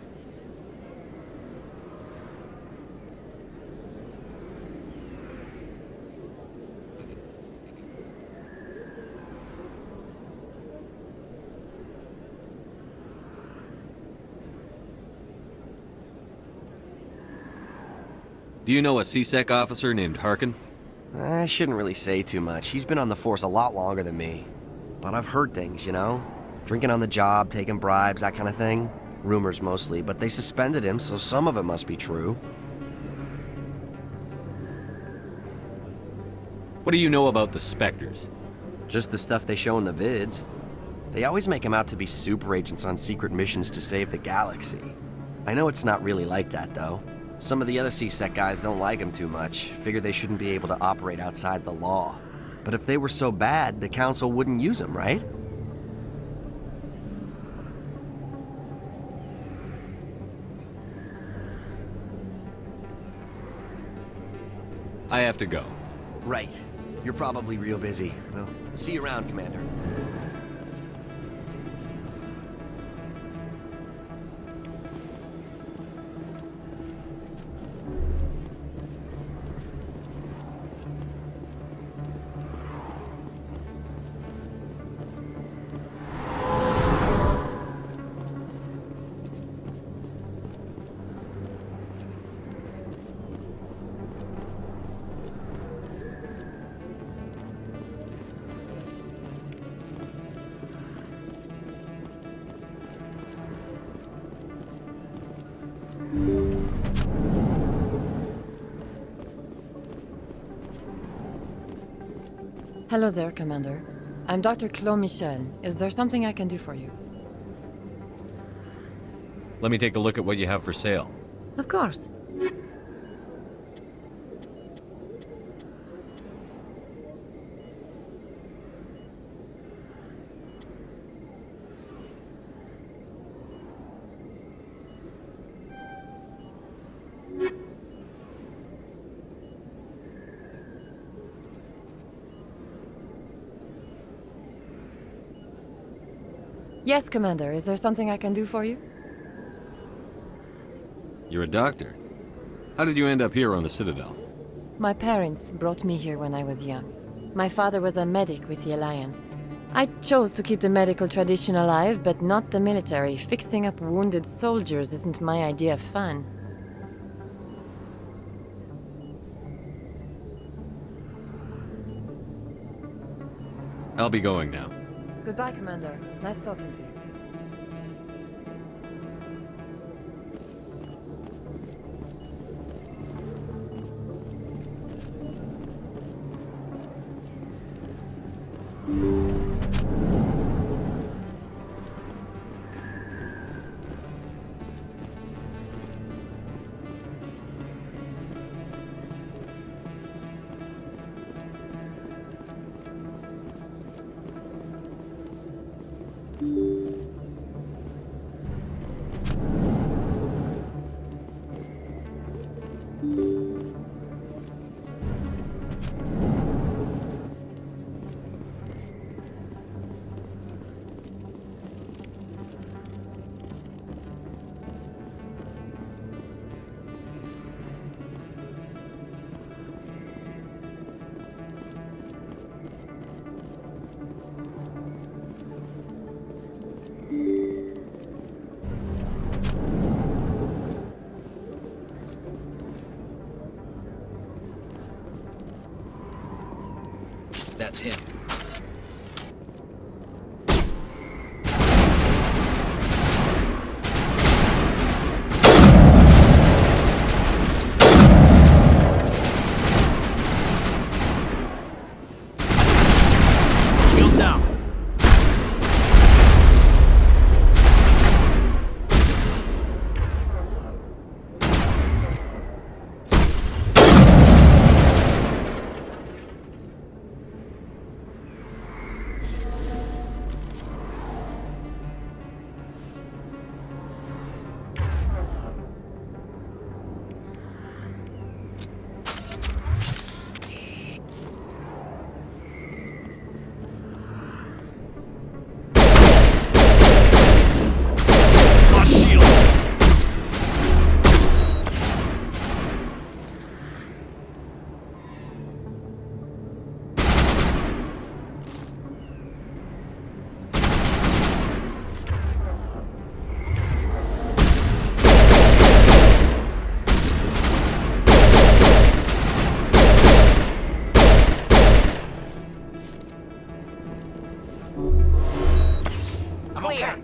Do you know a CSEC officer named Harkin? I shouldn't really say too much. He's been on the force a lot longer than me. But I've heard things, you know? Drinking on the job, taking bribes, that kind of thing. Rumors mostly, but they suspended him, so some of it must be true. What do you know about the Spectres? Just the stuff they show in the vids. They always make him out to be super agents on secret missions to save the galaxy. I know it's not really like that, though. Some of the other CSEC guys don't like him too much, figure they shouldn't be able to operate outside the law. But if they were so bad, the Council wouldn't use him, right? I have to go. Right. You're probably real busy. Well, see you around, Commander. Hello there, Commander. I'm Dr. Claude Michel. Is there something I can do for you? Let me take a look at what you have for sale. Of course. Yes, Commander. Is there something I can do for you? You're a doctor. How did you end up here on the Citadel? My parents brought me here when I was young. My father was a medic with the Alliance. I chose to keep the medical tradition alive, but not the military. Fixing up wounded soldiers isn't my idea of fun. I'll be going now. Goodbye, Commander. Nice talking to you. That's him. Shields down.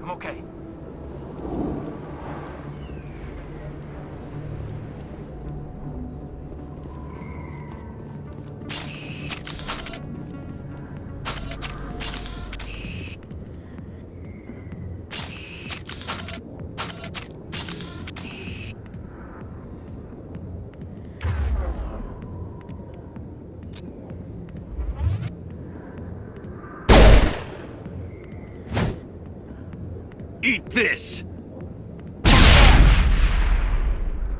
I'm okay. Eat this!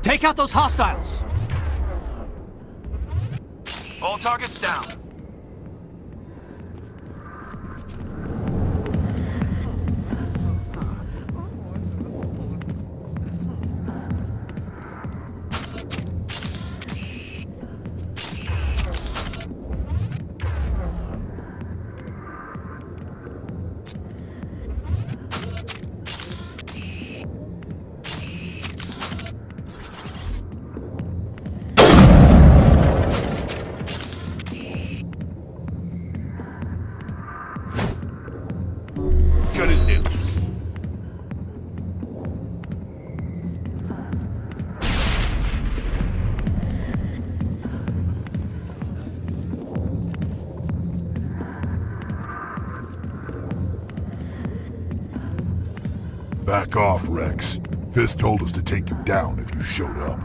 Take out those hostiles! All targets down. Back off, Rex. Fist told us to take you down if you showed up.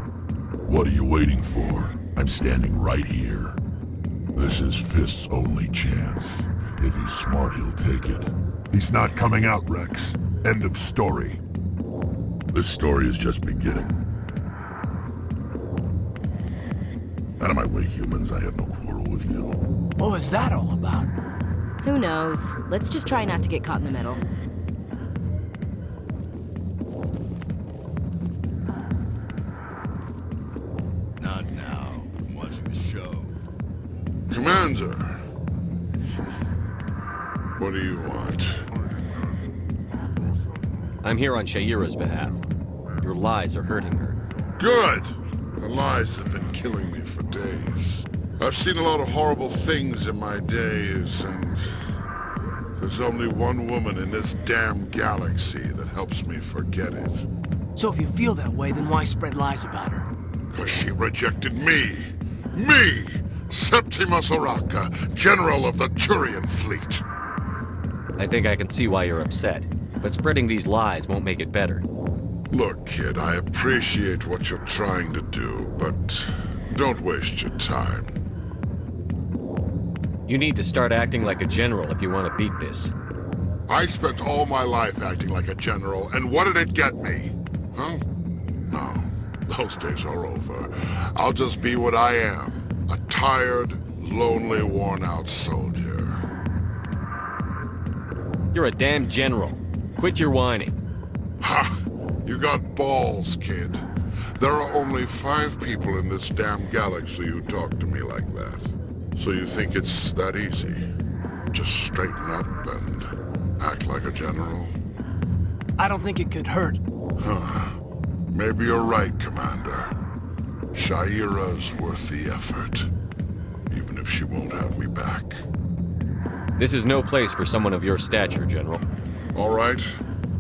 What are you waiting for? I'm standing right here. This is Fist's only chance. If he's smart, he'll take it. He's not coming out, Rex. End of story. This story is just beginning. Out of my way, humans. I have no quarrel with you. What was that all about? Who knows? Let's just try not to get caught in the middle. Not now. I'm watching the show. Commander. What do you want? I'm here on Sha'ira's behalf. Your lies are hurting her. Good! The lies have been killing me for days. I've seen a lot of horrible things in my days, and there's only one woman in this damn galaxy that helps me forget it. So if you feel that way, then why spread lies about her? Because she rejected me! Me! Septimus Oraka, General of the Turian Fleet! I think I can see why you're upset, but spreading these lies won't make it better. Look, kid, I appreciate what you're trying to do, but don't waste your time. You need to start acting like a general if you want to beat this. I spent all my life acting like a general, and what did it get me? Huh? No, those days are over. I'll just be what I am, a tired, lonely, worn-out soldier. You're a damn general. Quit your whining. Ha! You got balls, kid. There are only 5 people in this damn galaxy who talk to me like that. So you think it's that easy? Just straighten up and act like a general? I don't think it could hurt. Huh. Maybe you're right, Commander. Sha'ira's worth the effort. Even if she won't have me back. This is no place for someone of your stature, General. All right.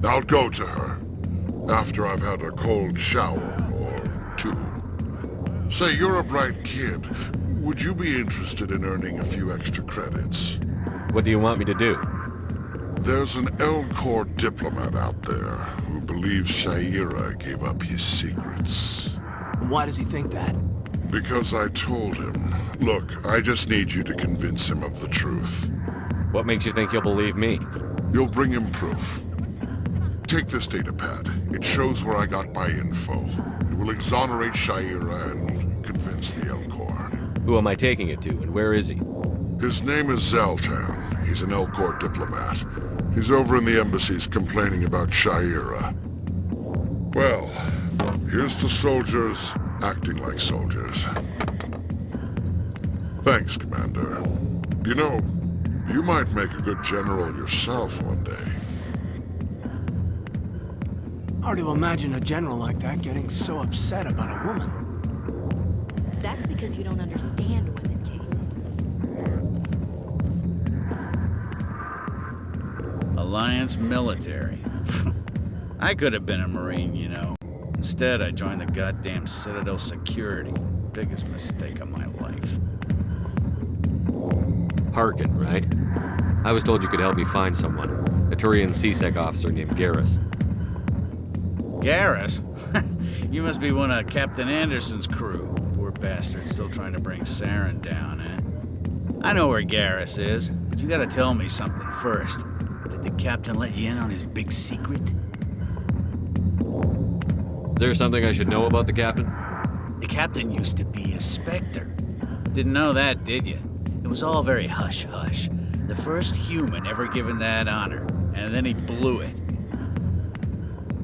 I'll go to her. After I've had a cold shower, or 2. Say, you're a bright kid. Would you be interested in earning a few extra credits? What do you want me to do? There's an Elcor diplomat out there who believes Sha'ira gave up his secrets. Why does he think that? Because I told him. Look, I just need you to convince him of the truth. What makes you think he'll believe me? You'll bring him proof. Take this datapad. It shows where I got my info. It will exonerate Sha'ira and convince the Elcor. Who am I taking it to, and where is he? His name is Zaltan. He's an Elcor diplomat. He's over in the embassies complaining about Sha'ira. Well, here's to soldiers acting like soldiers. Thanks, Commander. You know, you might make a good general yourself one day. Hard to imagine a general like that getting so upset about a woman. That's because you don't understand women, Kate. Alliance military. I could have been a Marine, you know. Instead, I joined the goddamn Citadel security. Biggest mistake of my life. Harkin, right? I was told you could help me find someone. A Turian CSEC officer named Garrus. Garrus? You must be one of Captain Anderson's crew. Poor bastard, still trying to bring Saren down, eh? I know where Garrus is, but you gotta tell me something first. Did the captain let you in on his big secret? Is there something I should know about the captain? The captain used to be a Spectre. Didn't know that, did you? It was all very hush-hush. The first human ever given that honor, and then he blew it.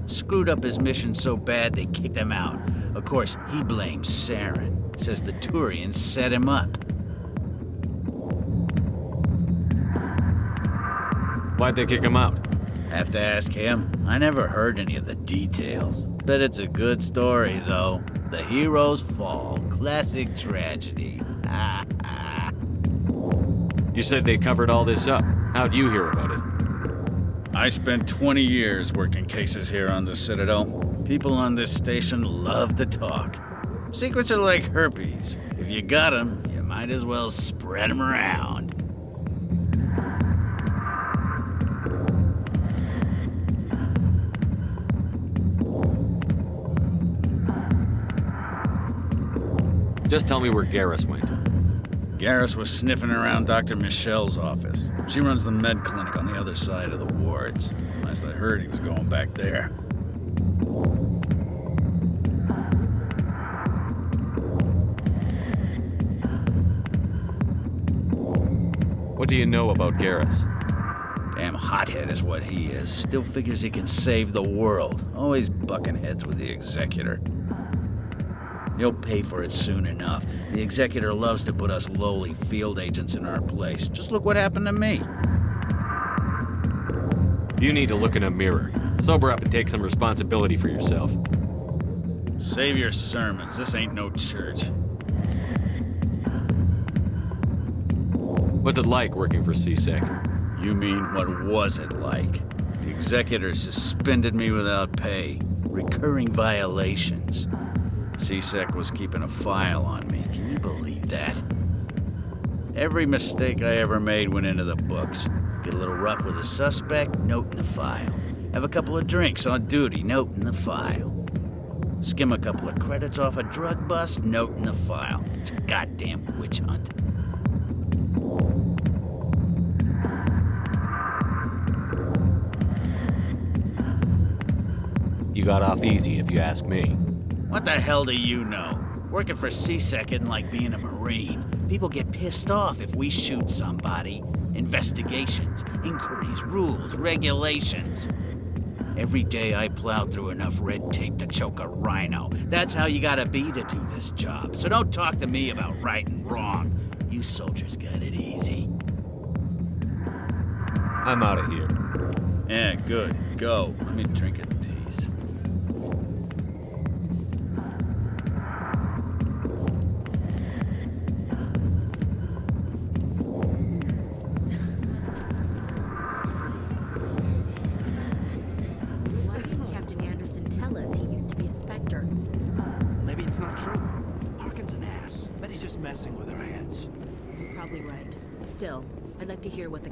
Screwed up his mission so bad they kicked him out. Of course, he blames Saren. Says the Turians set him up. Why'd they kick him out? Have to ask him. I never heard any of the details. Bet it's a good story, though. The heroes fall. Classic tragedy. You said they covered all this up. How'd you hear about it? I spent 20 years working cases here on the Citadel. People on this station love to talk. Secrets are like herpes. If you got them, you might as well spread them around. Just tell me where Garrus went. Garrus was sniffing around Dr. Michelle's office. She runs the med clinic on the other side of the wards. Last I heard, he was going back there. What do you know about Garrus? Damn hothead is what he is. Still figures he can save the world. Always bucking heads with the Executor. He'll pay for it soon enough. The Executor loves to put us lowly field agents in our place. Just look what happened to me. You need to look in a mirror. Sober up and take some responsibility for yourself. Save your sermons. This ain't no church. What's it like working for CSEC? You mean, what was it like? The Executor suspended me without pay. Recurring violations. CSEC was keeping a file on me. Can you believe that? Every mistake I ever made went into the books. Get a little rough with a suspect, note in the file. Have a couple of drinks on duty, note in the file. Skim a couple of credits off a drug bust, note in the file. It's a goddamn witch hunt. You got off easy, if you ask me. What the hell do you know? Working for CSEC isn't like being a Marine. People get pissed off if we shoot somebody. Investigations, inquiries, rules, regulations. Every day I plow through enough red tape to choke a rhino. That's how you gotta be to do this job. So don't talk to me about right and wrong. You soldiers got it easy. I'm out of here. Yeah, good. Go. Let me drink in peace. Why didn't Captain Anderson tell us he used to be a Spectre? Maybe it's not true. Harkin's an ass. Bet he's just messing with our heads. You're probably right. Still, I'd like to hear what the